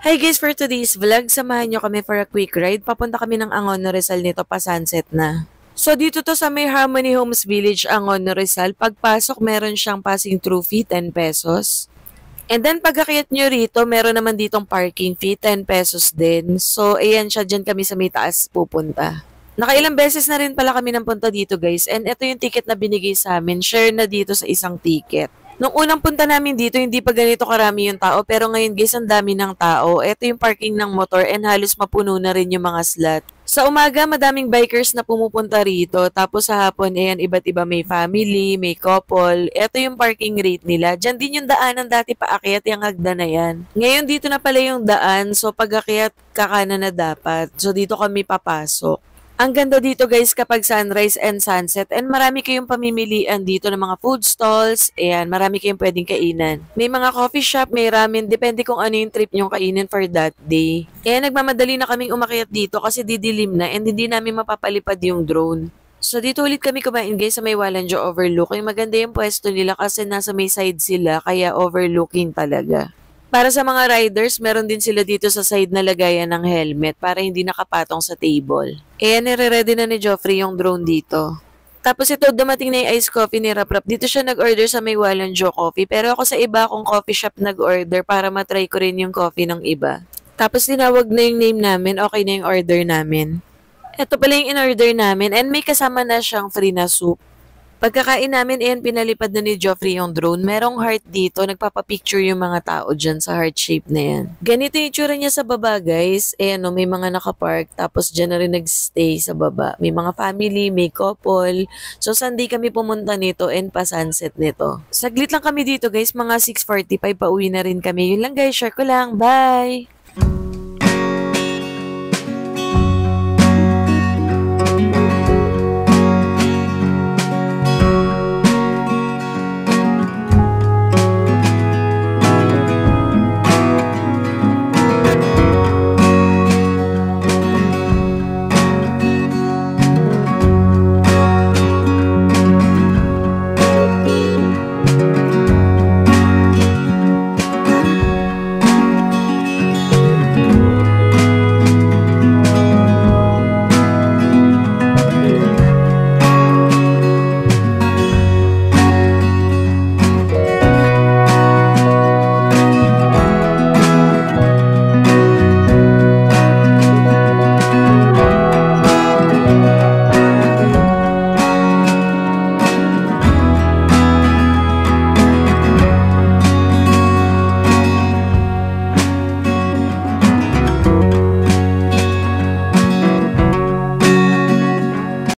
Hi guys, for today's vlog, samahan nyo kami for a quick ride. Papunta kami ng Angono Rizal nito pa sunset na. So dito to sa may Harmony Homes Village, Angono Rizal. Pagpasok, meron siyang passing through fee, 10 pesos. And then pag-akyat nyo rito, meron naman ditong parking fee, 10 pesos din. So ayan siya, dyan kami sa may taas pupunta. Nakailang beses na rin pala kami ng punta dito guys. And ito yung ticket na binigay sa amin, share na dito sa isang ticket. Nung unang punta namin dito, hindi pa ganito karami yung tao. Pero ngayon guys, ang dami ng tao. Ito yung parking ng motor and halos mapuno na rin yung mga slot. Sa umaga, madaming bikers na pumupunta rito. Tapos sa hapon, ayan, iba't iba may family, may couple. Ito yung parking rate nila. Diyan din yung daanan dati paakyat, yung hagdan na yan. Ngayon dito na pala yung daan. So pag akyat, kakanan na dapat. So dito kami papasok. Ang ganda dito guys kapag sunrise and sunset and marami kayong pamimilian dito ng mga food stalls. Ayan, marami kayong pwedeng kainan. May mga coffee shop, may ramen, depende kung ano yung trip nyong kainin for that day. Ayan, nagmamadali na kaming umakyat dito kasi didilim na and hindi namin mapapalipad yung drone. So dito ulit kami kumain guys sa may Walanjo Overlook. Yung maganda yung pwesto nila kasi nasa may side sila kaya overlooking talaga. Para sa mga riders, meron din sila dito sa side na lagayan ng helmet para hindi nakapatong sa table. Nire-ready na ni Joffrey yung drone dito. Tapos ito, dumating na yung iced coffee ni Raprap. Dito siya nag-order sa may Walanjo Coffee. Pero ako sa iba akong coffee shop nag-order para matry ko rin yung coffee ng iba. Tapos tinawag na yung name namin, okay na yung order namin. Ito pala yung in-order namin and may kasama na siyang free na soup. Pagkakain namin, pinalipad na ni Joffrey yung drone. Merong heart dito. Nagpapapicture yung mga tao dyan sa heart shape na yan. Ganito yung itsura niya sa baba, guys. May mga nakapark. Tapos dyan na rin nagstay sa baba. May mga family, may couple. So, Sunday kami pumunta nito and pa-sunset nito. Saglit lang kami dito, guys. Mga 6:45 pa uwi na rin kami. Yun lang, guys. Share ko lang. Bye!